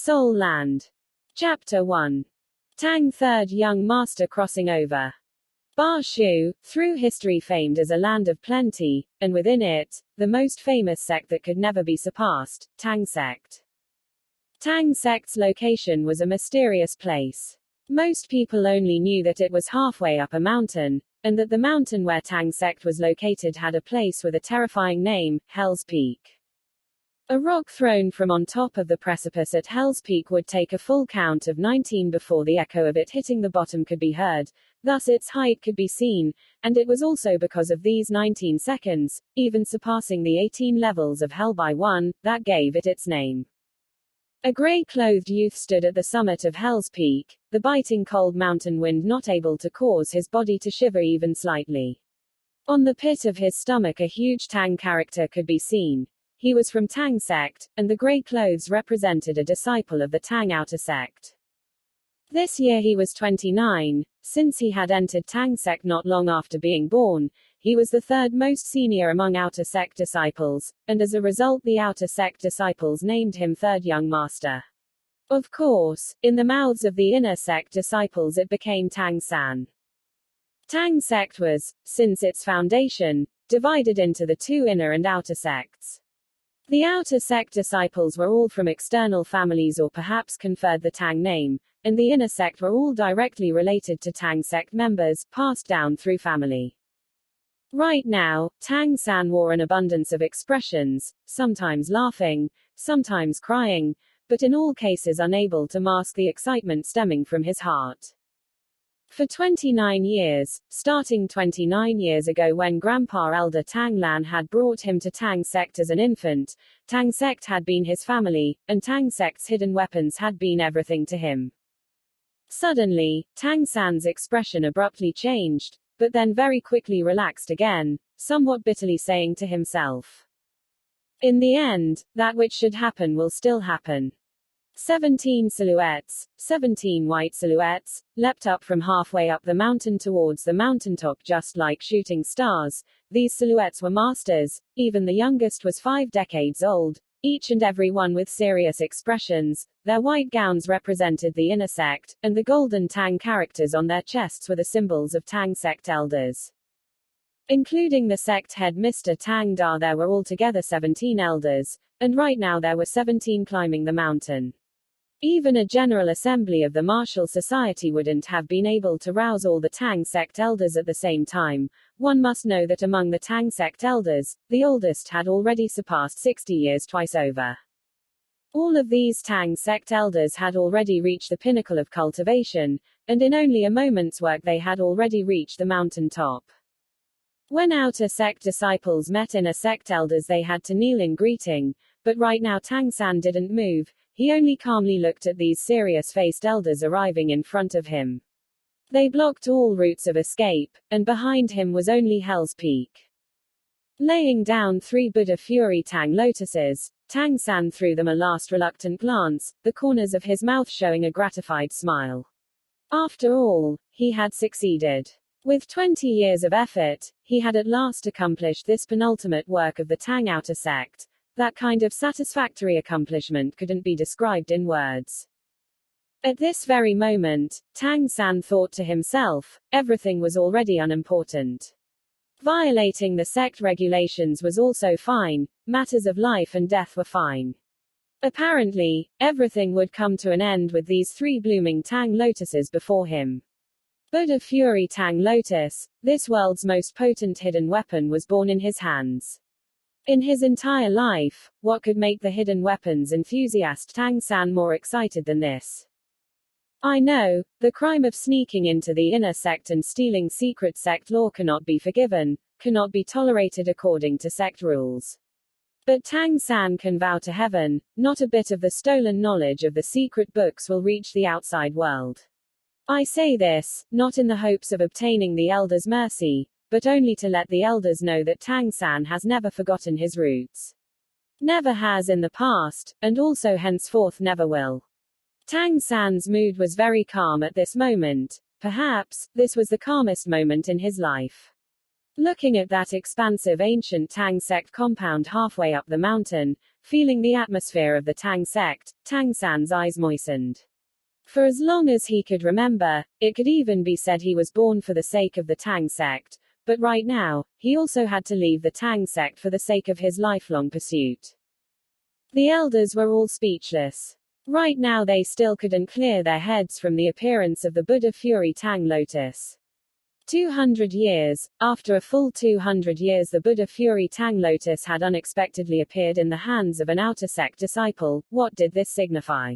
Soul Land. Chapter 1. Tang Third Young Master Crossing Over. Ba Shu, through history famed as a land of plenty, and within it, the most famous sect that could never be surpassed, Tang Sect. Tang Sect's location was a mysterious place. Most people only knew that it was halfway up a mountain, and that the mountain where Tang Sect was located had a place with a terrifying name, Hell's Peak. A rock thrown from on top of the precipice at Hell's Peak would take a full count of 19 before the echo of it hitting the bottom could be heard, thus its height could be seen, and it was also because of these 19 seconds, even surpassing the 18 levels of Hell by one, that gave it its name. A grey-clothed youth stood at the summit of Hell's Peak, the biting cold mountain wind not able to cause his body to shiver even slightly. On the pit of his stomach a huge Tang character could be seen. He was from Tang Sect, and the grey clothes represented a disciple of the Tang Outer Sect. This year he was 29, since he had entered Tang Sect not long after being born. He was the third most senior among Outer Sect disciples, and as a result the Outer Sect disciples named him Third Young Master. Of course, in the mouths of the Inner Sect disciples it became Tang San. Tang Sect was, since its foundation, divided into the two inner and outer sects. The Outer Sect disciples were all from external families or perhaps conferred the Tang name, and the Inner Sect were all directly related to Tang Sect members, passed down through family. Right now, Tang San wore an abundance of expressions, sometimes laughing, sometimes crying, but in all cases unable to mask the excitement stemming from his heart. For 29 years, starting 29 years ago when Grandpa Elder Tang Lan had brought him to Tang Sect as an infant, Tang Sect had been his family, and Tang Sect's hidden weapons had been everything to him. Suddenly, Tang San's expression abruptly changed, but then very quickly relaxed again, somewhat bitterly saying to himself, "In the end, that which should happen will still happen." 17 silhouettes, 17 white silhouettes, leapt up from halfway up the mountain towards the mountaintop just like shooting stars. These silhouettes were masters, even the youngest was 5 decades old, each and every one with serious expressions. Their white gowns represented the Inner Sect, and the golden Tang characters on their chests were the symbols of Tang Sect elders. Including the sect head Mr. Tang Da, there were altogether 17 elders, and right now there were 17 climbing the mountain. Even a general assembly of the martial society wouldn't have been able to rouse all the Tang Sect elders at the same time. One must know that among the Tang Sect elders, the oldest had already surpassed 60 years twice over. All of these Tang Sect elders had already reached the pinnacle of cultivation, and in only a moment's work they had already reached the mountain top. When Outer Sect disciples met Inner Sect elders they had to kneel in greeting, but right now Tang San didn't move. He only calmly looked at these serious-faced elders arriving in front of him. They blocked all routes of escape, and behind him was only Hell's Peak. Laying down 3 Buddha Fury Tang lotuses, Tang San threw them a last reluctant glance, the corners of his mouth showing a gratified smile. After all, he had succeeded. With 20 years of effort, he had at last accomplished this penultimate work of the Tang Outer Sect. That kind of satisfactory accomplishment couldn't be described in words. At this very moment, Tang San thought to himself, everything was already unimportant. Violating the sect regulations was also fine, matters of life and death were fine. Apparently, everything would come to an end with these 3 blooming Tang lotuses before him. Buddha Fury Tang Lotus, this world's most potent hidden weapon, was born in his hands. In his entire life, what could make the hidden weapons enthusiast Tang San more excited than this? I know, the crime of sneaking into the Inner Sect and stealing secret sect lore cannot be forgiven, cannot be tolerated according to sect rules. But Tang San can vow to heaven, not a bit of the stolen knowledge of the secret books will reach the outside world. I say this, not in the hopes of obtaining the elders' mercy, but only to let the elders know that Tang San has never forgotten his roots. Never has in the past, and also henceforth never will. Tang San's mood was very calm at this moment. Perhaps, this was the calmest moment in his life. Looking at that expansive ancient Tang sect compound halfway up the mountain, feeling the atmosphere of the Tang sect, Tang San's eyes moistened. For as long as he could remember, it could even be said he was born for the sake of the Tang sect, but right now, he also had to leave the Tang sect for the sake of his lifelong pursuit. The elders were all speechless. Right now they still couldn't clear their heads from the appearance of the Buddha Fury Tang lotus. 200 years, after a full 200 years the Buddha Fury Tang lotus had unexpectedly appeared in the hands of an outer sect disciple. What did this signify?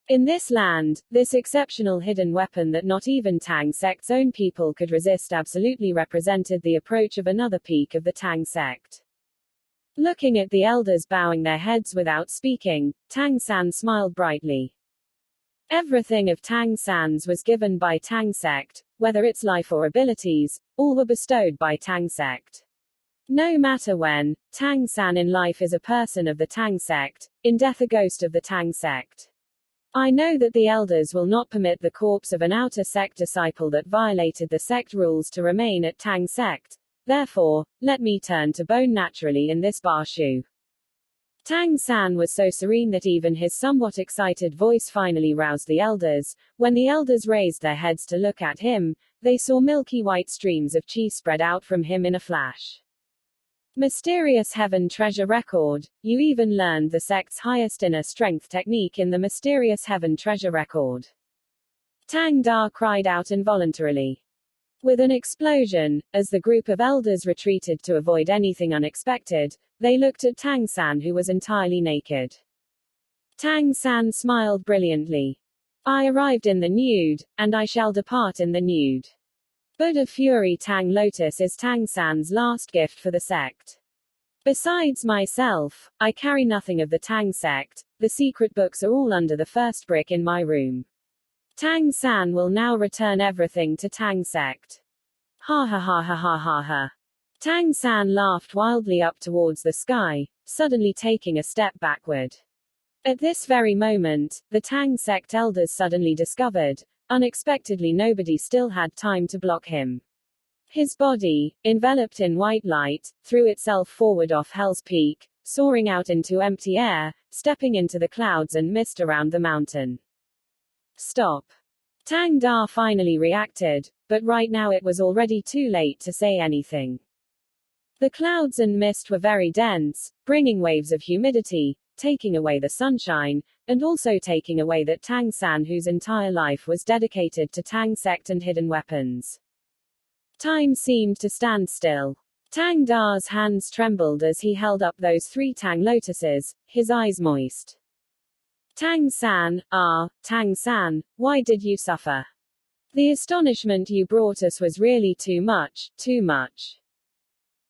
In this land, this exceptional hidden weapon that not even Tang sect's own people could resist absolutely represented the approach of another peak of the Tang sect. Looking at the elders bowing their heads without speaking, Tang San smiled brightly. Everything of Tang San's was given by Tang sect, whether its life or abilities, all were bestowed by Tang sect. No matter when, Tang San in life is a person of the Tang sect, in death a ghost of the Tang sect. I know that the elders will not permit the corpse of an outer sect disciple that violated the sect rules to remain at Tang sect, therefore, let me turn to bone naturally in this Ba Shu. Tang San was so serene that even his somewhat excited voice finally roused the elders. When the elders raised their heads to look at him, they saw milky white streams of chi spread out from him in a flash. Mysterious Heaven Treasure Record. You even learned the sect's highest inner strength technique in the Mysterious Heaven Treasure Record. Tang Da cried out involuntarily. With an explosion, as the group of elders retreated to avoid anything unexpected, they looked at Tang San who was entirely naked. Tang San smiled brilliantly. I arrived in the nude, and I shall depart in the nude. Buddha Fury Tang Lotus is Tang San's last gift for the sect. Besides myself, I carry nothing of the Tang sect, the secret books are all under the first brick in my room. Tang San will now return everything to Tang sect. Ha ha ha ha ha ha ha. Tang San laughed wildly up towards the sky, suddenly taking a step backward. At this very moment, the Tang sect elders suddenly discovered, unexpectedly nobody still had time to block him. His body, enveloped in white light, threw itself forward off Hell's Peak, soaring out into empty air, stepping into the clouds and mist around the mountain. Stop. Tang Da finally reacted, but right now it was already too late to say anything. The clouds and mist were very dense, bringing waves of humidity, taking away the sunshine, and also taking away that Tang San whose entire life was dedicated to Tang sect and hidden weapons. Time seemed to stand still. Tang Da's hands trembled as he held up those 3 Tang lotuses, his eyes moist. Tang San, Tang San, why did you suffer? The astonishment you brought us was really too much, too much.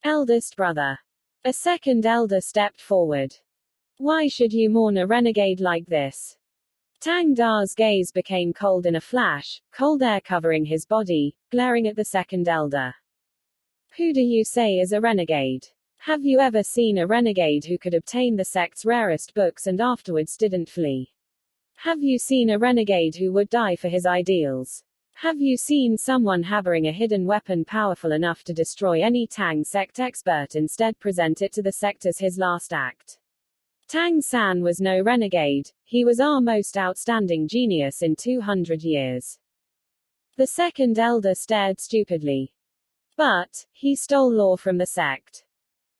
Eldest brother. A second elder stepped forward. Why should you mourn a renegade like this? Tang Da's gaze became cold in a flash, cold air covering his body, glaring at the second elder. Who do you say is a renegade? Have you ever seen a renegade who could obtain the sect's rarest books and afterwards didn't flee? Have you seen a renegade who would die for his ideals? Have you seen someone harboring a hidden weapon powerful enough to destroy any Tang sect expert instead present it to the sect as his last act? Tang San was no renegade, he was our most outstanding genius in 200 years. The second elder stared stupidly. But, he stole lore from the sect.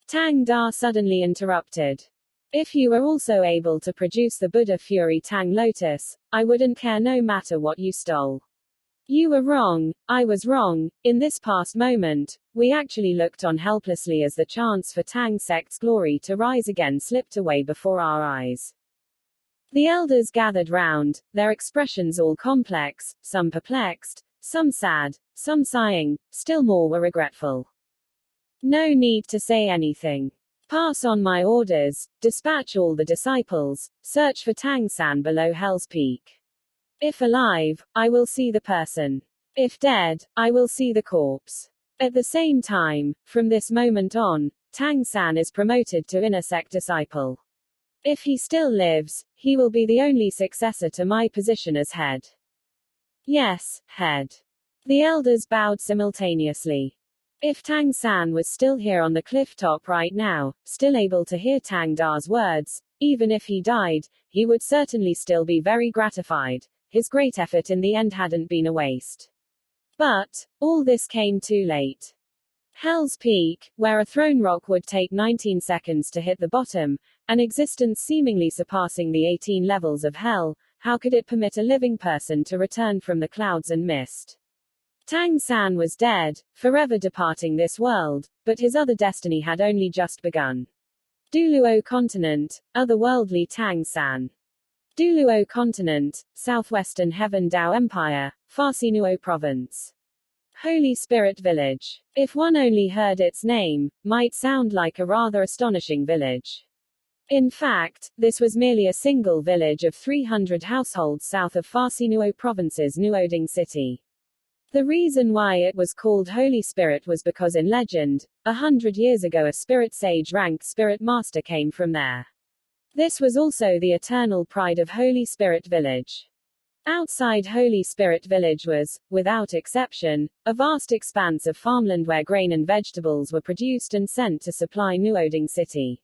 Tang Da suddenly interrupted. If you were also able to produce the Buddha Fury Tang Lotus, I wouldn't care no matter what you stole. You were wrong, I was wrong. In this past moment, we actually looked on helplessly as the chance for Tang sect's glory to rise again slipped away before our eyes. The elders gathered round, their expressions all complex, some perplexed, some sad, some sighing, still more were regretful. No need to say anything. Pass on my orders, dispatch all the disciples, search for Tang San below Hell's Peak. If alive, I will see the person. If dead, I will see the corpse. At the same time, from this moment on, Tang San is promoted to inner sect disciple. If he still lives, he will be the only successor to my position as head. Yes, head. The elders bowed simultaneously. If Tang San was still here on the cliff top right now, still able to hear Tang Da's words, even if he died, he would certainly still be very gratified. His great effort in the end hadn't been a waste. But all this came too late. Hell's Peak, where a thrown rock would take 19 seconds to hit the bottom, an existence seemingly surpassing the 18 levels of hell, how could it permit a living person to return from the clouds and mist? Tang San was dead, forever departing this world, but his other destiny had only just begun. Duluo Continent, otherworldly Tang San. Duluo Continent, southwestern Heaven Dao Empire, Farsinuo Province. Holy Spirit Village. If one only heard its name, might sound like a rather astonishing village. In fact, this was merely a single village of 300 households south of Farsinuo Province's Nuoding city. The reason why it was called Holy Spirit was because in legend, 100 years ago a spirit sage ranked spirit master came from there. This was also the eternal pride of Holy Spirit Village. Outside Holy Spirit Village was, without exception, a vast expanse of farmland where grain and vegetables were produced and sent to supply Nuoding City.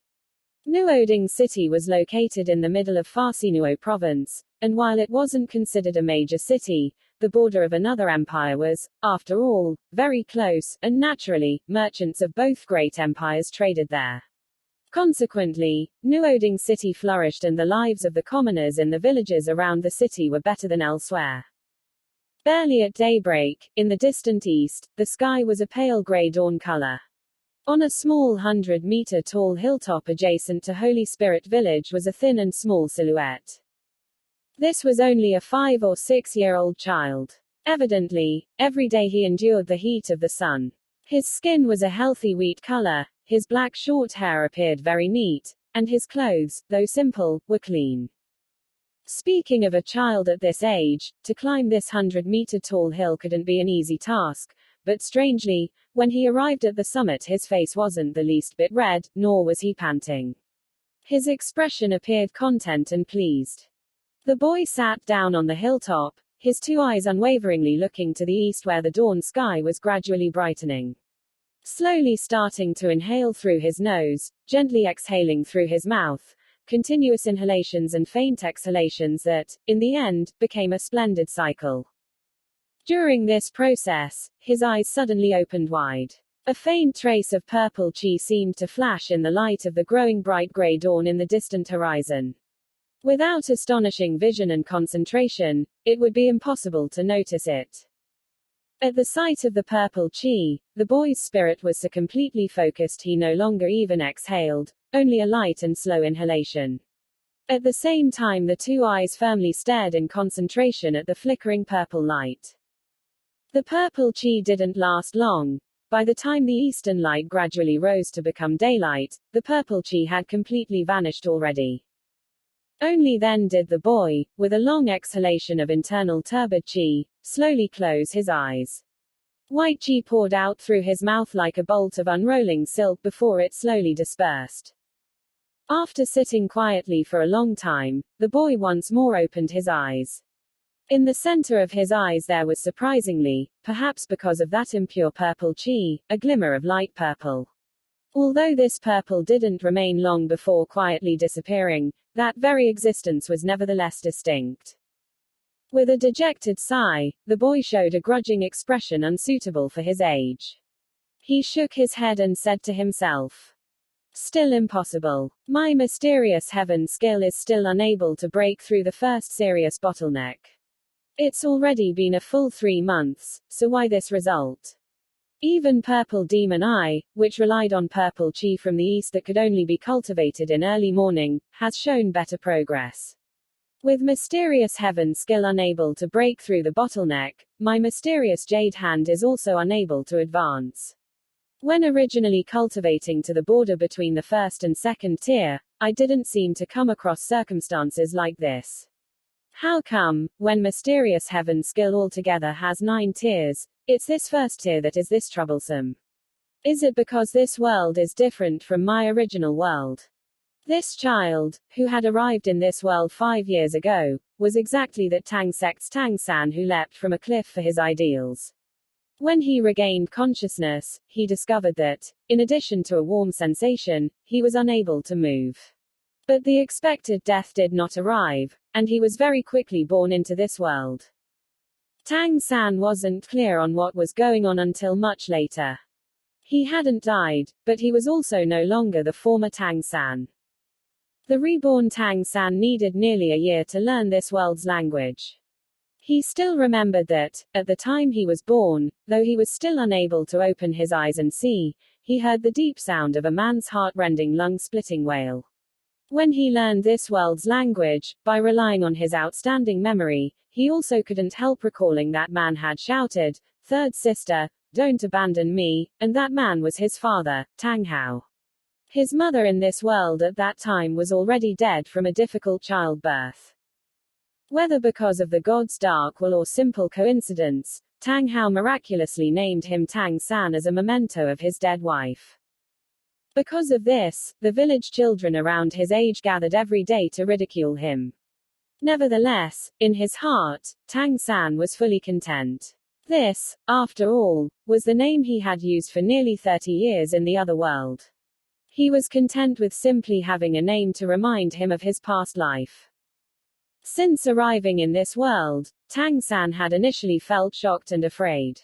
Nuoding City was located in the middle of Farsinuo Province, and while it wasn't considered a major city, the border of another empire was, after all, very close, and naturally, merchants of both great empires traded there. Consequently, Nuoding City flourished and the lives of the commoners in the villages around the city were better than elsewhere. Barely at daybreak, in the distant east, the sky was a pale gray dawn color. On a small 100-meter-tall hilltop adjacent to Holy Spirit Village was a thin and small silhouette. This was only a 5 or 6-year-old child. Evidently, every day he endured the heat of the sun. His skin was a healthy wheat color, his black short hair appeared very neat, and his clothes, though simple, were clean. Speaking of a child at this age, to climb this 100-meter-tall hill couldn't be an easy task, but strangely, when he arrived at the summit his face wasn't the least bit red, nor was he panting. His expression appeared content and pleased. The boy sat down on the hilltop, his two eyes unwaveringly looking to the east where the dawn sky was gradually brightening. Slowly starting to inhale through his nose, gently exhaling through his mouth, continuous inhalations and faint exhalations that, in the end, became a splendid cycle. During this process, his eyes suddenly opened wide. A faint trace of purple chi seemed to flash in the light of the growing bright gray dawn in the distant horizon. Without astonishing vision and concentration, it would be impossible to notice it. At the sight of the purple chi, the boy's spirit was so completely focused he no longer even exhaled, only a light and slow inhalation. At the same time the two eyes firmly stared in concentration at the flickering purple light. The purple chi didn't last long. By the time the eastern light gradually rose to become daylight, the purple chi had completely vanished already. Only then did the boy, with a long exhalation of internal turbid chi, slowly close his eyes. White chi poured out through his mouth like a bolt of unrolling silk before it slowly dispersed. After sitting quietly for a long time, the boy once more opened his eyes. In the center of his eyes there was surprisingly, perhaps because of that impure purple chi, a glimmer of light purple. Although this purple didn't remain long before quietly disappearing, that very existence was nevertheless distinct. With a dejected sigh, the boy showed a grudging expression unsuitable for his age. He shook his head and said to himself, "Still impossible. My mysterious heaven skill is still unable to break through the first serious bottleneck. It's already been a full 3 months, so why this result? Even Purple Demon Eye, which relied on purple chi from the east that could only be cultivated in early morning, has shown better progress. With mysterious heaven skill unable to break through the bottleneck, my mysterious jade hand is also unable to advance. When originally cultivating to the border between the first and second tier, I didn't seem to come across circumstances like this. How come, when mysterious heaven skill altogether has 9 tiers, it's this first tier that is this troublesome? Is it because this world is different from my original world? This child, who had arrived in this world 5 years ago, was exactly that Tang sect's Tang San who leapt from a cliff for his ideals. When he regained consciousness, he discovered that, in addition to a warm sensation, he was unable to move. But the expected death did not arrive, and he was very quickly born into this world. Tang San wasn't clear on what was going on until much later. He hadn't died, but he was also no longer the former Tang San. The reborn Tang San needed nearly a year to learn this world's language. He still remembered that, at the time he was born, though he was still unable to open his eyes and see, he heard the deep sound of a man's heart-rending lung-splitting wail. When he learned this world's language, by relying on his outstanding memory, he also couldn't help recalling that man had shouted, "Third sister, don't abandon me," and that man was his father, Tang Hao. His mother in this world at that time was already dead from a difficult childbirth. Whether because of the god's dark will or simple coincidence, Tang Hao miraculously named him Tang San as a memento of his dead wife. Because of this, the village children around his age gathered every day to ridicule him. Nevertheless, in his heart, Tang San was fully content. This, after all, was the name he had used for nearly 30 years in the other world. He was content with simply having a name to remind him of his past life. Since arriving in this world, Tang San had initially felt shocked and afraid.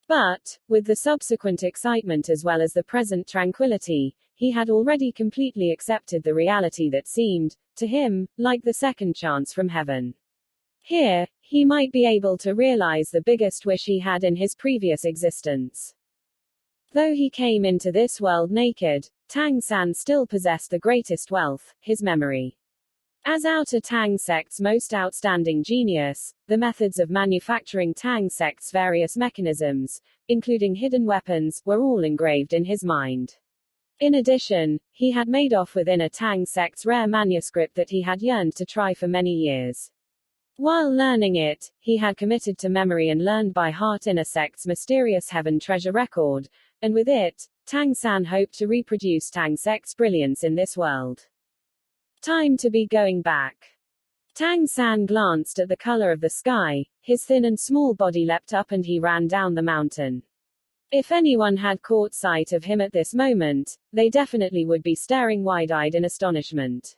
But, with the subsequent excitement as well as the present tranquility, he had already completely accepted the reality that seemed, to him, like the second chance from heaven. Here, he might be able to realize the biggest wish he had in his previous existence. Though he came into this world naked, Tang San still possessed the greatest wealth, his memory. As Outer Tang sect's most outstanding genius, the methods of manufacturing Tang sect's various mechanisms, including hidden weapons, were all engraved in his mind. In addition, he had made off with Inner Tang sect's rare manuscript that he had yearned to try for many years. While learning it, he had committed to memory and learned by heart Inner sect's mysterious heaven treasure record, and with it, Tang San hoped to reproduce Tang sect's brilliance in this world. Time to be going back. Tang San glanced at the color of the sky, his thin and small body leapt up and he ran down the mountain. If anyone had caught sight of him at this moment, they definitely would be staring wide-eyed in astonishment.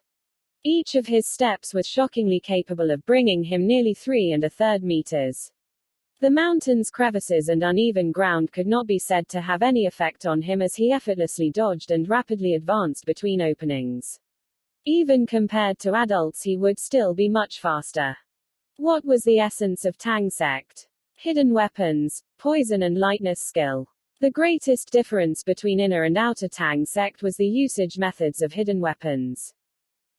Each of his steps was shockingly capable of bringing him nearly 3 1/3 meters. The mountain's crevices and uneven ground could not be said to have any effect on him as he effortlessly dodged and rapidly advanced between openings. Even compared to adults he would still be much faster. What was the essence of Tang sect? Hidden weapons, poison and lightness skill. The greatest difference between Inner and Outer Tang sect was the usage methods of hidden weapons.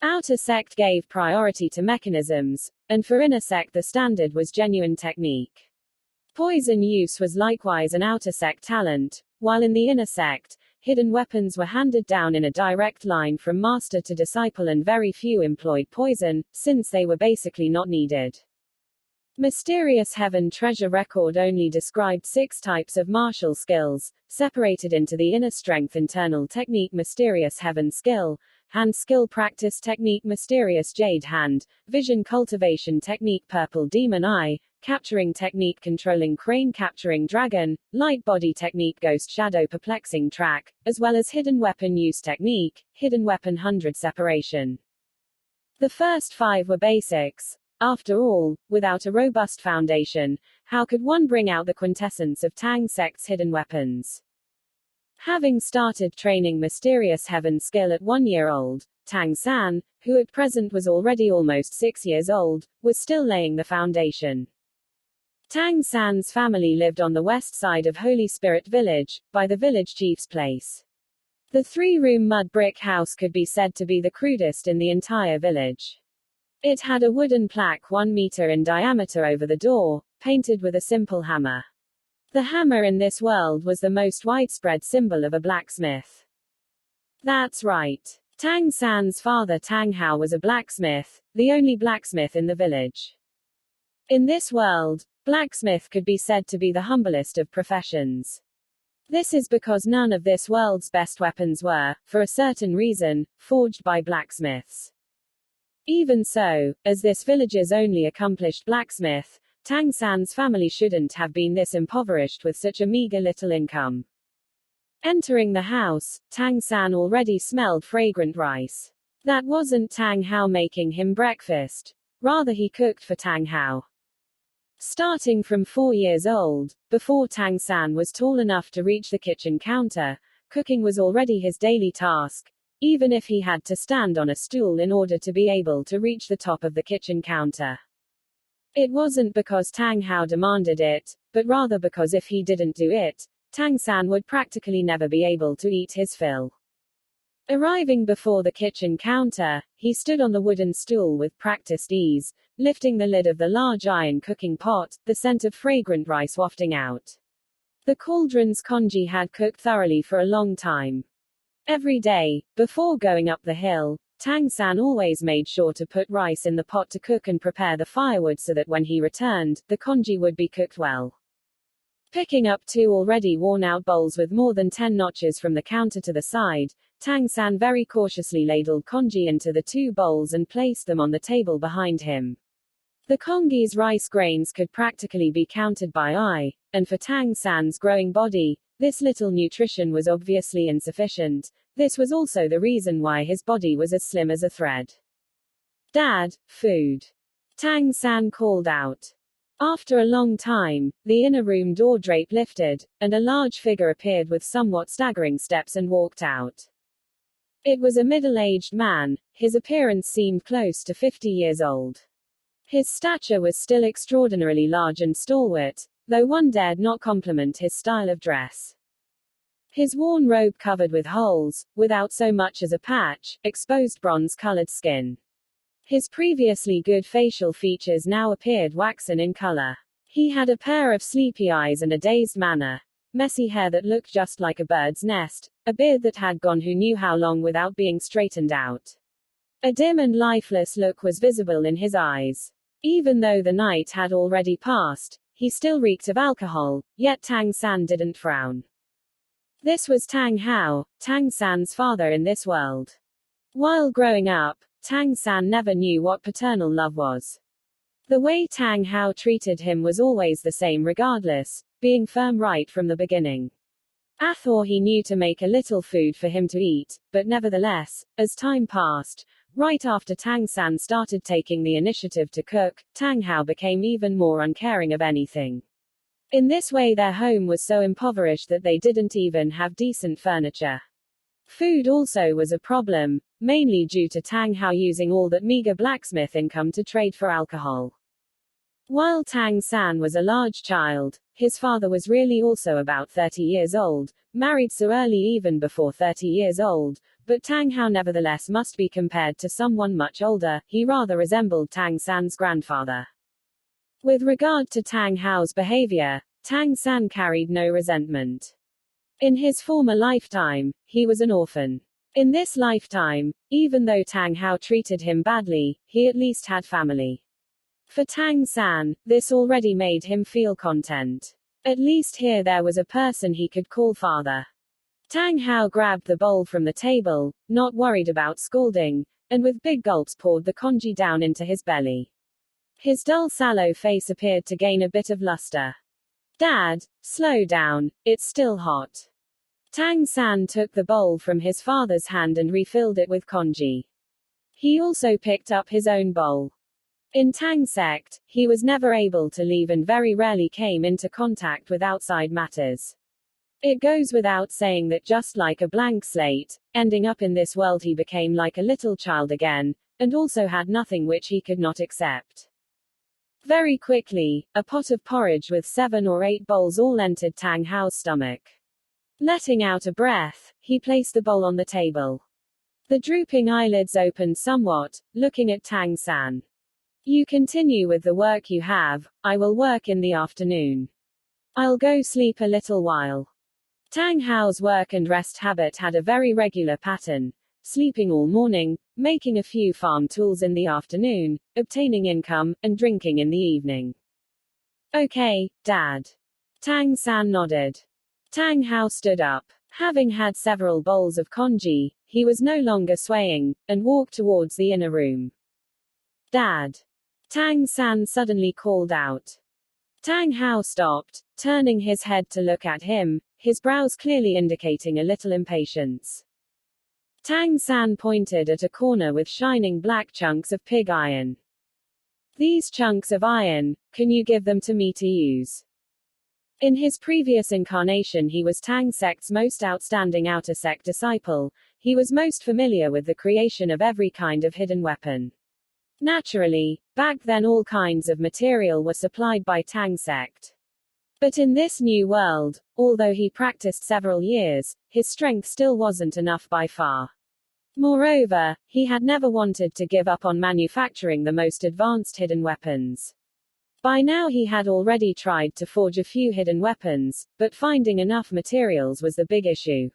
Outer sect gave priority to mechanisms, and for Inner sect the standard was genuine technique. Poison use was likewise an Outer sect talent, while in the Inner sect, hidden weapons were handed down in a direct line from master to disciple and very few employed poison, since they were basically not needed. Mysterious Heaven Treasure Record only described 6 types of martial skills, separated into the Inner Strength Internal Technique Mysterious Heaven Skill, Hand Skill Practice Technique Mysterious Jade Hand, Vision Cultivation Technique Purple Demon Eye, Capturing Technique Controlling Crane Capturing Dragon, Light Body Technique Ghost Shadow Perplexing Track, as well as Hidden Weapon Use Technique, Hidden Weapon 100 Separation. The first 5 were basics. After all, without a robust foundation, how could one bring out the quintessence of Tang sect's hidden weapons? Having started training Mysterious Heaven skill at 1 year old, Tang San, who at present was already almost 6 years old, was still laying the foundation. Tang San's family lived on the west side of Holy Spirit Village, by the village chief's place. The 3-room mud brick house could be said to be the crudest in the entire village. It had a wooden plaque 1 meter in diameter over the door, painted with a simple hammer. The hammer in this world was the most widespread symbol of a blacksmith. That's right. Tang San's father Tang Hao was a blacksmith, the only blacksmith in the village. In this world, blacksmith could be said to be the humblest of professions. This is because none of this world's best weapons were, for a certain reason, forged by blacksmiths. Even so, as this village's only accomplished blacksmith, Tang San's family shouldn't have been this impoverished with such a meager little income. Entering the house, Tang San already smelled fragrant rice. That wasn't Tang Hao making him breakfast. Rather, he cooked for Tang Hao. Starting from 4 years old, before Tang San was tall enough to reach the kitchen counter, cooking was already his daily task, even if he had to stand on a stool in order to be able to reach the top of the kitchen counter. It wasn't because Tang Hao demanded it, but rather because if he didn't do it, Tang San would practically never be able to eat his fill. Arriving before the kitchen counter, he stood on the wooden stool with practiced ease, lifting the lid of the large iron cooking pot, the scent of fragrant rice wafting out. The cauldrons Congee had cooked thoroughly for a long time. Every day, before going up the hill, Tang San always made sure to put rice in the pot to cook and prepare the firewood so that when he returned, the congee would be cooked well. Picking up 2 already worn-out bowls with more than 10 notches from the counter to the side, Tang San very cautiously ladled congee into the 2 bowls and placed them on the table behind him. The congee's rice grains could practically be counted by eye, and for Tang San's growing body, this little nutrition was obviously insufficient. This was also the reason why his body was as slim as a thread. "Dad, food," Tang San called out. After a long time, the inner room door drape lifted, and a large figure appeared with somewhat staggering steps and walked out. It was a middle-aged man. His appearance seemed close to 50 years old. His stature was still extraordinarily large and stalwart, though one dared not compliment his style of dress. His worn robe covered with holes, without so much as a patch, exposed bronze-colored skin. His previously good facial features now appeared waxen in color. He had a pair of sleepy eyes and a dazed manner, messy hair that looked just like a bird's nest, a beard that had gone who knew how long without being straightened out. A dim and lifeless look was visible in his eyes. Even though the night had already passed, he still reeked of alcohol, yet Tang San didn't frown. This was Tang Hao, Tang San's father in this world. While growing up, Tang San never knew what paternal love was. The way Tang Hao treated him was always the same regardless, being firm right from the beginning. He knew to make a little food for him to eat, but nevertheless, as time passed, right after Tang San started taking the initiative to cook, Tang Hao became even more uncaring of anything. In this way their home was so impoverished that they didn't even have decent furniture. Food also was a problem, mainly due to Tang Hao using all that meager blacksmith income to trade for alcohol. While Tang San was a large child, his father was really also about 30 years old, married so early even before 30 years old, but Tang Hao nevertheless must be compared to someone much older. He rather resembled Tang San's grandfather. With regard to Tang Hao's behavior, Tang San carried no resentment. In his former lifetime, he was an orphan. In this lifetime, even though Tang Hao treated him badly, he at least had family. For Tang San, this already made him feel content. At least here there was a person he could call father. Tang Hao grabbed the bowl from the table, not worried about scalding, and with big gulps poured the congee down into his belly. His dull sallow face appeared to gain a bit of luster. "Dad, slow down, it's still hot." Tang San took the bowl from his father's hand and refilled it with congee. He also picked up his own bowl. In Tang sect, he was never able to leave and very rarely came into contact with outside matters. It goes without saying that just like a blank slate, ending up in this world he became like a little child again, and also had nothing which he could not accept. Very quickly, a pot of porridge with 7 or 8 bowls all entered Tang Hao's stomach. Letting out a breath, he placed the bowl on the table. The drooping eyelids opened somewhat, looking at Tang San. "You continue with the work you have, I will work in the afternoon. I'll go sleep a little while." Tang Hao's work and rest habit had a very regular pattern, sleeping all morning, making a few farm tools in the afternoon, obtaining income, and drinking in the evening. "Okay, Dad." Tang San nodded. Tang Hao stood up. Having had several bowls of congee, he was no longer swaying, and walked towards the inner room. "Dad." Tang San suddenly called out. Tang Hao stopped, turning his head to look at him, his brows clearly indicating a little impatience. Tang San pointed at a corner with shining black chunks of pig iron. These chunks of iron, can you give them to me to use? In his previous incarnation he was Tang sect's most outstanding outer sect disciple. He was most familiar with the creation of every kind of hidden weapon. Naturally, back then all kinds of material were supplied by Tang sect. But in this new world, although he practiced several years, his strength still wasn't enough by far. Moreover, he had never wanted to give up on manufacturing the most advanced hidden weapons. By now he had already tried to forge a few hidden weapons, but finding enough materials was the big issue.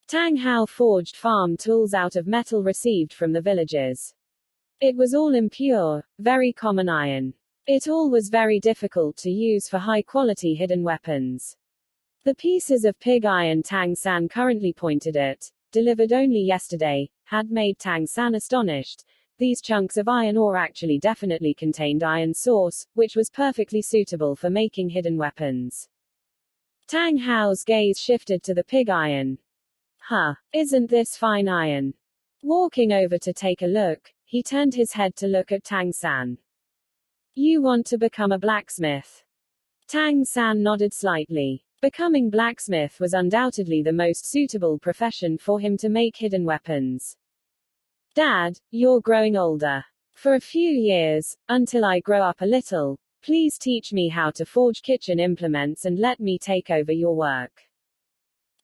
Tang Hao forged farm tools out of metal received from the villagers. It was all impure, very common iron. It all was very difficult to use for high-quality hidden weapons. The pieces of pig iron Tang San currently pointed at, delivered only yesterday, had made Tang San astonished. These chunks of iron ore actually definitely contained iron source, which was perfectly suitable for making hidden weapons. Tang Hao's gaze shifted to the pig iron. Huh, isn't this fine iron? Walking over to take a look, he turned his head to look at Tang San. You want to become a blacksmith? Tang San nodded slightly. Becoming blacksmith was undoubtedly the most suitable profession for him to make hidden weapons. Dad, you're growing older. For a few years, until I grow up a little, please teach me how to forge kitchen implements and let me take over your work.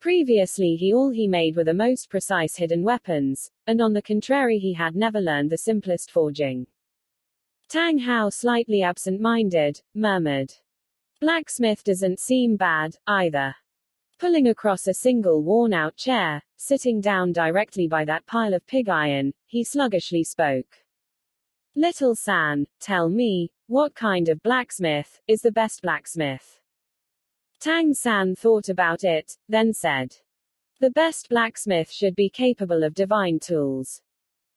Previously he made were the most precise hidden weapons, and on the contrary he had never learned the simplest forging. Tang Hao, slightly absent-minded, murmured. Blacksmith doesn't seem bad, either. Pulling across a single worn-out chair, sitting down directly by that pile of pig iron, he sluggishly spoke. Little San, tell me, what kind of blacksmith is the best blacksmith? Tang San thought about it, then said. The best blacksmith should be capable of divine tools.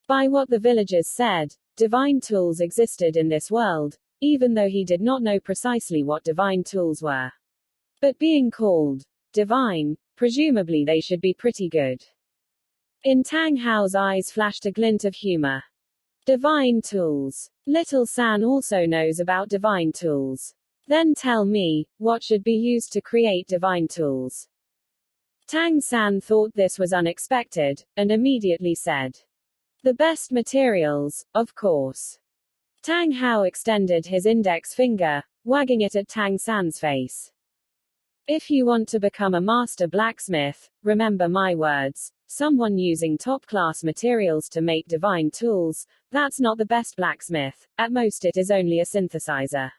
By what the villagers said, divine tools existed in this world, even though he did not know precisely what divine tools were. But being called divine, presumably they should be pretty good. In Tang Hao's eyes flashed a glint of humor. Divine tools. Little San also knows about divine tools. Then tell me, what should be used to create divine tools? Tang San thought this was unexpected, and immediately said. The best materials, of course. Tang Hao extended his index finger, wagging it at Tang San's face. If you want to become a master blacksmith, remember my words, someone using top-class materials to make divine tools, that's not the best blacksmith, at most it is only a synthesizer.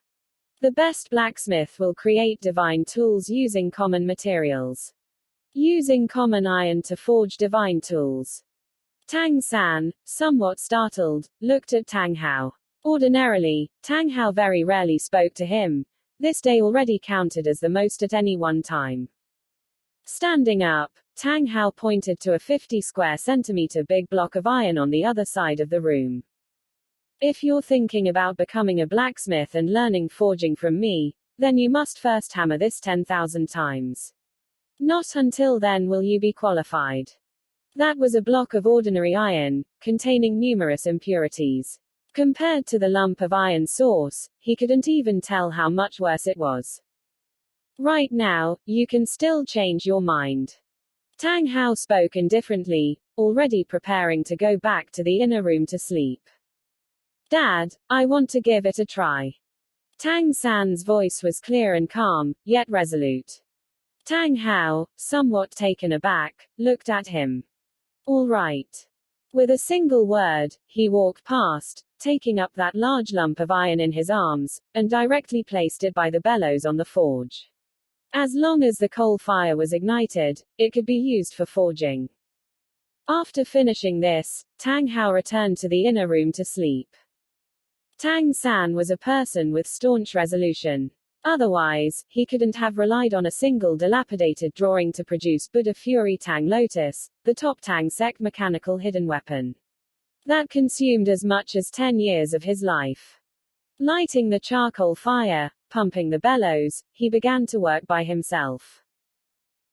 The best blacksmith will create divine tools using common materials. Using common iron to forge divine tools. Tang San, somewhat startled, looked at Tang Hao. Ordinarily, Tang Hao very rarely spoke to him. This day already counted as the most at any one time. Standing up, Tang Hao pointed to a 50 square centimeter big block of iron on the other side of the room. If you're thinking about becoming a blacksmith and learning forging from me, then you must first hammer this 10,000 times. Not until then will you be qualified. That was a block of ordinary iron, containing numerous impurities. Compared to the lump of iron source, he couldn't even tell how much worse it was. Right now, you can still change your mind. Tang Hao spoke indifferently, already preparing to go back to the inner room to sleep. Dad, I want to give it a try. Tang San's voice was clear and calm, yet resolute. Tang Hao, somewhat taken aback, looked at him. All right. With a single word, he walked past, taking up that large lump of iron in his arms, and directly placed it by the bellows on the forge. As long as the coal fire was ignited, it could be used for forging. After finishing this, Tang Hao returned to the inner room to sleep. Tang San was a person with staunch resolution. Otherwise, he couldn't have relied on a single dilapidated drawing to produce Buddha Fury Tang Lotus, the top Tang sect mechanical hidden weapon. That consumed as much as 10 years of his life. Lighting the charcoal fire, pumping the bellows, he began to work by himself.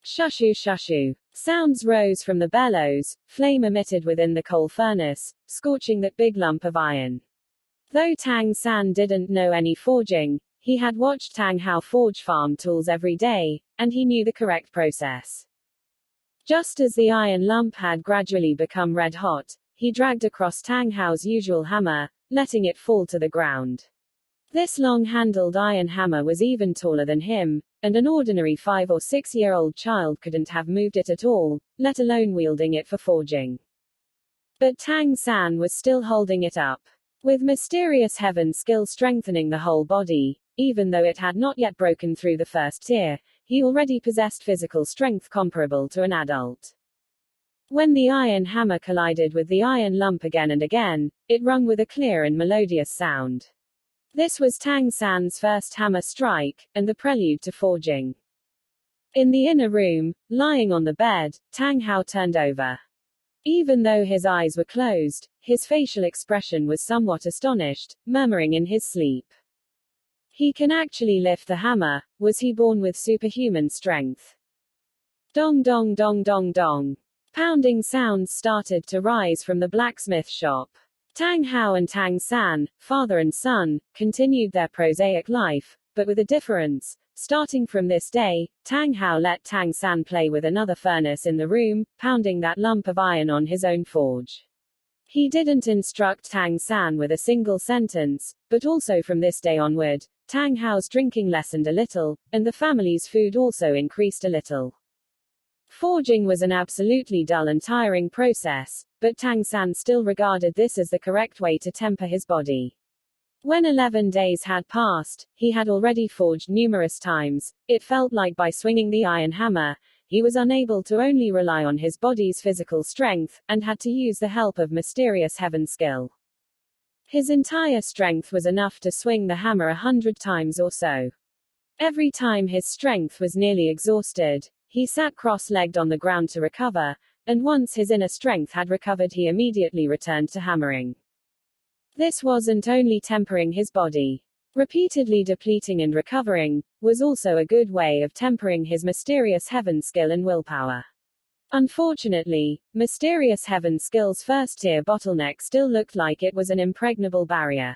Shushu shushu. Sounds rose from the bellows, flame emitted within the coal furnace, scorching that big lump of iron. Though Tang San didn't know any forging, he had watched Tang Hao forge farm tools every day, and he knew the correct process. Just as the iron lump had gradually become red hot, he dragged across Tang Hao's usual hammer, letting it fall to the ground. This long-handled iron hammer was even taller than him, and an ordinary 5 or 6-year-old child couldn't have moved it at all, let alone wielding it for forging. But Tang San was still holding it up. With mysterious heaven skill strengthening the whole body, even though it had not yet broken through the first tier, he already possessed physical strength comparable to an adult. When the iron hammer collided with the iron lump again and again, it rung with a clear and melodious sound. This was Tang San's first hammer strike, and the prelude to forging. In the inner room, lying on the bed, Tang Hao turned over. Even though his eyes were closed, his facial expression was somewhat astonished, murmuring in his sleep. He can actually lift the hammer. Was he born with superhuman strength? Dong dong dong dong dong. Pounding sounds started to rise from the blacksmith shop. Tang Hao and Tang San, father and son, continued their prosaic life, but with a difference. Starting from this day, Tang Hao let Tang San play with another furnace in the room, pounding that lump of iron on his own forge. He didn't instruct Tang San with a single sentence, but also from this day onward, Tang Hao's drinking lessened a little, and the family's food also increased a little. Forging was an absolutely dull and tiring process, but Tang San still regarded this as the correct way to temper his body. When 11 days had passed, he had already forged numerous times. It felt like by swinging the iron hammer, he was unable to only rely on his body's physical strength, and had to use the help of mysterious heaven skill. His entire strength was enough to swing the hammer 100 times or so. Every time his strength was nearly exhausted, he sat cross-legged on the ground to recover, and once his inner strength had recovered, he immediately returned to hammering. This wasn't only tempering his body. Repeatedly depleting and recovering was also a good way of tempering his mysterious heaven skill and willpower. Unfortunately, mysterious heaven skill's first-tier bottleneck still looked like it was an impregnable barrier.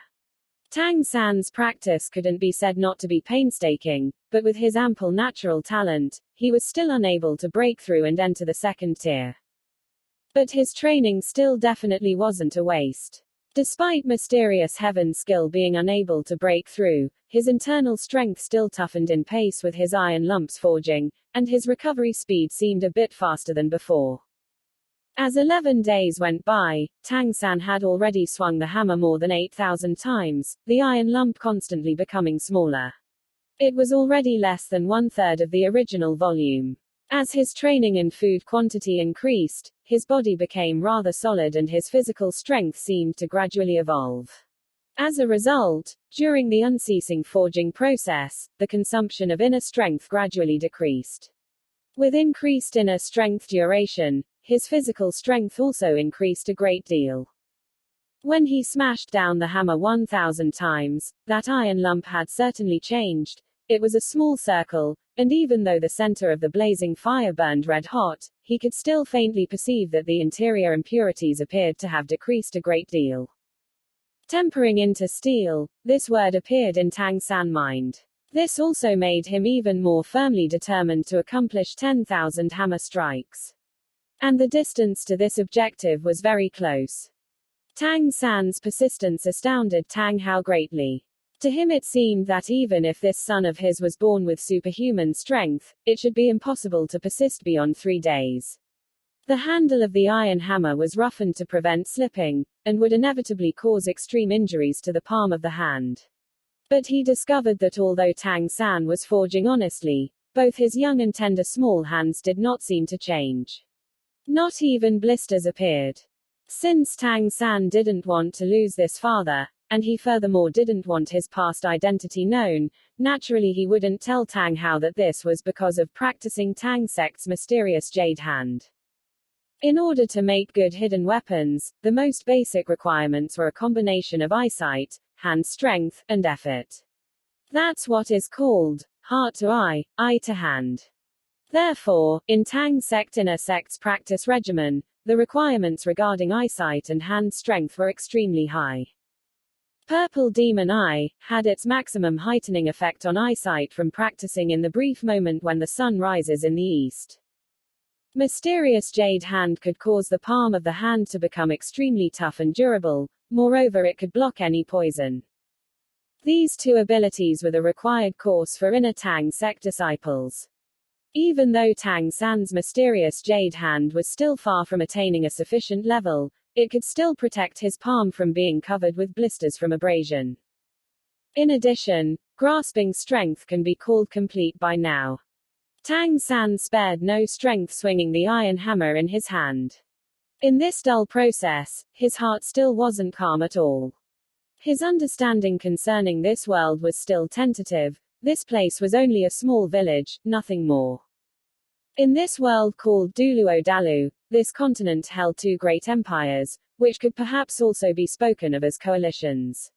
Tang San's practice couldn't be said not to be painstaking, but with his ample natural talent, he was still unable to break through and enter the second tier. But his training still definitely wasn't a waste. Despite mysterious heaven skill being unable to break through, his internal strength still toughened in pace with his iron lumps forging, and his recovery speed seemed a bit faster than before. As 11 days went by, Tang San had already swung the hammer more than 8,000 times, the iron lump constantly becoming smaller. It was already less than 1/3 of the original volume. As his training and food quantity increased, his body became rather solid and his physical strength seemed to gradually evolve. As a result, during the unceasing forging process, the consumption of inner strength gradually decreased. With increased inner strength duration, his physical strength also increased a great deal. When he smashed down the hammer 1,000 times, that iron lump had certainly changed. It was a small circle, and even though the center of the blazing fire burned red hot, he could still faintly perceive that the interior impurities appeared to have decreased a great deal. Tempering into steel, this word appeared in Tang San's mind. This also made him even more firmly determined to accomplish 10,000 hammer strikes. And the distance to this objective was very close. Tang San's persistence astounded Tang Hao greatly. To him it seemed that even if this son of his was born with superhuman strength, it should be impossible to persist beyond 3 days. The handle of the iron hammer was roughened to prevent slipping, and would inevitably cause extreme injuries to the palm of the hand. But he discovered that although Tang San was forging honestly, both his young and tender small hands did not seem to change. Not even blisters appeared. Since Tang San didn't want to lose this father, and he furthermore didn't want his past identity known, naturally he wouldn't tell Tang Hao that this was because of practicing Tang sect's mysterious jade hand. In order to make good hidden weapons, the most basic requirements were a combination of eyesight, hand strength, and effort. That's what is called heart to eye to hand. Therefore, in Tang sect inner sect's practice regimen, the requirements regarding eyesight and hand strength were extremely high. Purple demon eye had its maximum heightening effect on eyesight from practicing in the brief moment when the sun rises in the east. Mysterious jade hand could cause the palm of the hand to become extremely tough and durable, moreover it could block any poison. These two abilities were the required course for inner Tang sect disciples. Even though Tang San's mysterious jade hand was still far from attaining a sufficient level, it could still protect his palm from being covered with blisters from abrasion. In addition, grasping strength can be called complete by now. Tang San spared no strength swinging the iron hammer in his hand. In this dull process, his heart still wasn't calm at all. His understanding concerning this world was still tentative. This place was only a small village, nothing more. In this world called Duluo Dalu, this continent held two great empires, which could perhaps also be spoken of as coalitions.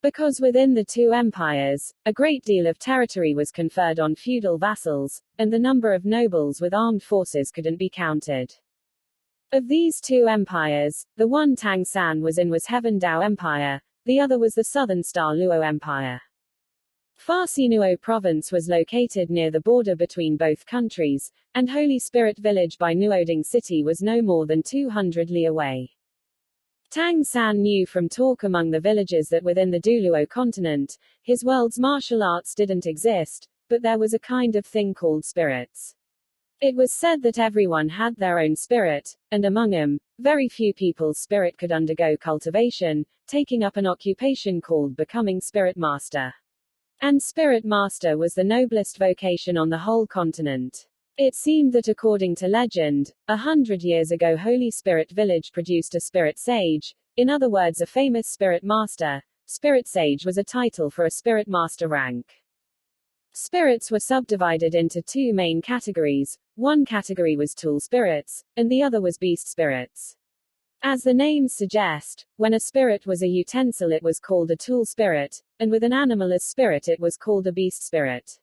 Because within the two empires, a great deal of territory was conferred on feudal vassals, and the number of nobles with armed forces couldn't be counted. Of these two empires, the one Tang San was in was Heaven Dao Empire, the other was the Southern Star Luo Empire. Farsinuo province was located near the border between both countries, and Holy Spirit Village by Nuoding City was no more than 200 li away. Tang San knew from talk among the villagers that within the Duluo continent, his world's martial arts didn't exist, but there was a kind of thing called spirits. It was said that everyone had their own spirit, and among them, very few people's spirit could undergo cultivation, taking up an occupation called becoming spirit master. And spirit master was the noblest vocation on the whole continent. It seemed that according to legend, 100 years ago Holy Spirit Village produced a spirit sage, in other words a famous spirit master. Spirit sage was a title for a spirit master rank. Spirits were subdivided into two main categories. One category was tool spirits, and the other was beast spirits. As the names suggest, when a spirit was a utensil it was called a tool spirit, and with an animal as spirit it was called a beast spirit.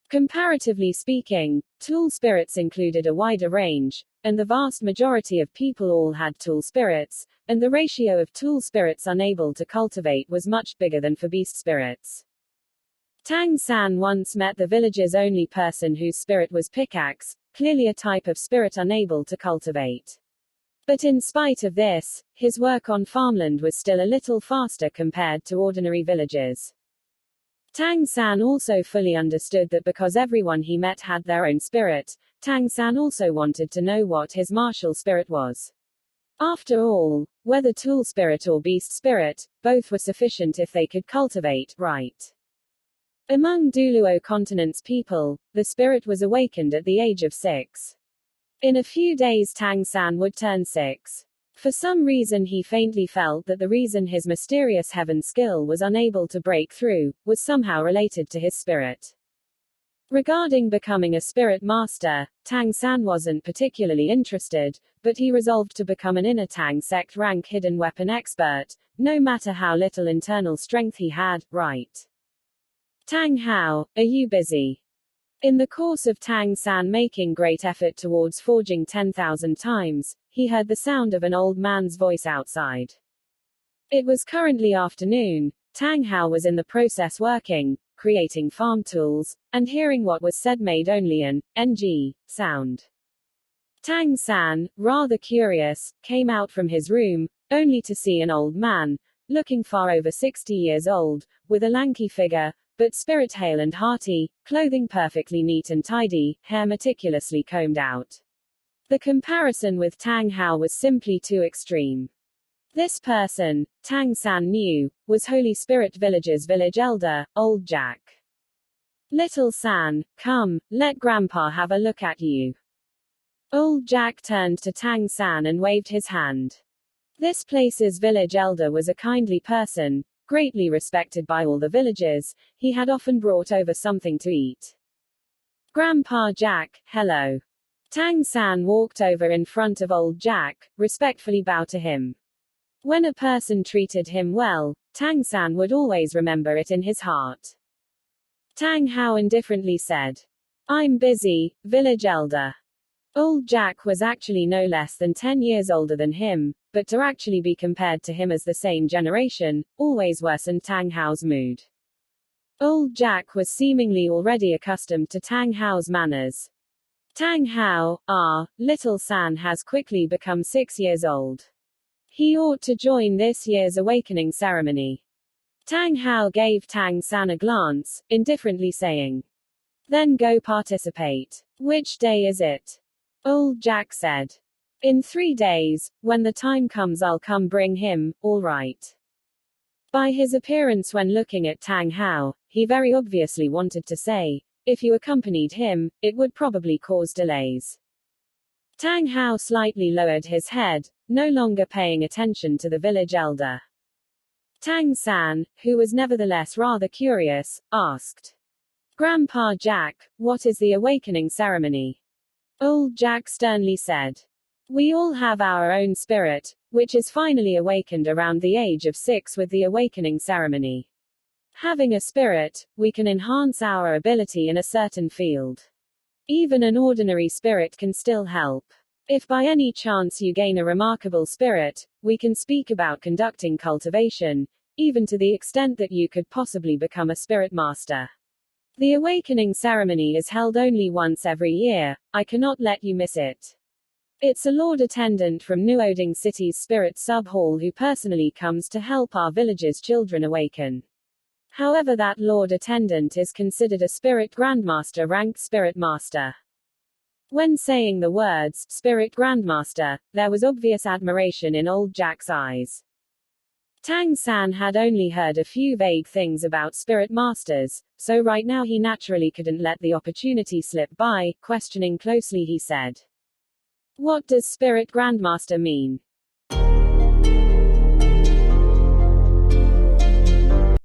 Comparatively speaking, tool spirits included a wider range, and the vast majority of people all had tool spirits, and the ratio of tool spirits unable to cultivate was much bigger than for beast spirits. Tang San once met the village's only person whose spirit was pickaxe, clearly a type of spirit unable to cultivate. But in spite of this, his work on farmland was still a little faster compared to ordinary villagers. Tang San also fully understood that because everyone he met had their own spirit, Tang San also wanted to know what his martial spirit was. After all, whether tool spirit or beast spirit, both were sufficient if they could cultivate right. Among Duluo continent's people, the spirit was awakened at the age of 6. In a few days Tang San would turn 6. For some reason he faintly felt that the reason his mysterious heaven skill was unable to break through, was somehow related to his spirit. Regarding becoming a spirit master, Tang San wasn't particularly interested, but he resolved to become an inner Tang sect rank hidden weapon expert, no matter how little internal strength he had, right? Tang Hao, are you busy? In the course of Tang San making great effort towards forging 10,000 times, he heard the sound of an old man's voice outside. It was currently afternoon. Tang Hao was in the process working, creating farm tools, and hearing what was said made only an ng sound. Tang San, rather curious, came out from his room, only to see an old man, looking far over 60 years old, with a lanky figure, but spirit hale and hearty, clothing perfectly neat and tidy, hair meticulously combed out. The comparison with Tang Hao was simply too extreme. This person, Tang San knew, was Holy Spirit Village's village elder, Old Jack. Little San, come, let Grandpa have a look at you. Old Jack turned to Tang San and waved his hand. This place's village elder was a kindly person, greatly respected by all the villagers. He had often brought over something to eat. Grandpa Jack, hello. Tang San walked over in front of Old Jack, respectfully bowed to him. When a person treated him well, Tang San would always remember it in his heart. Tang Hao indifferently said, "I'm busy, village elder." Old Jack was actually no less than 10 years older than him, but to actually be compared to him as the same generation, always worsened Tang Hao's mood. Old Jack was seemingly already accustomed to Tang Hao's manners. Tang Hao, little San has quickly become 6 years old. He ought to join this year's awakening ceremony. Tang Hao gave Tang San a glance, indifferently saying, "Then go participate. Which day is it?" Old Jack said, "In 3 days, when the time comes I'll come bring him, all right." By his appearance when looking at Tang Hao, he very obviously wanted to say, if you accompanied him, it would probably cause delays. Tang Hao slightly lowered his head, no longer paying attention to the village elder. Tang San, who was nevertheless rather curious, asked, "Grandpa Jack, what is the awakening ceremony?" Old Jack sternly said, "We all have our own spirit, which is finally awakened around the age of 6 with the awakening ceremony. Having a spirit, we can enhance our ability in a certain field. Even an ordinary spirit can still help. If by any chance you gain a remarkable spirit, we can speak about conducting cultivation, even to the extent that you could possibly become a spirit master. The awakening ceremony is held only once every year, I cannot let you miss it. It's a Lord Attendant from Nuoding City's Spirit Sub-Hall who personally comes to help our village's children awaken. However, that Lord Attendant is considered a Spirit Grandmaster ranked Spirit Master." When saying the words, Spirit Grandmaster, there was obvious admiration in Old Jack's eyes. Tang San had only heard a few vague things about Spirit Masters, so right now he naturally couldn't let the opportunity slip by. Questioning closely, he said, "What does Spirit Grandmaster mean?"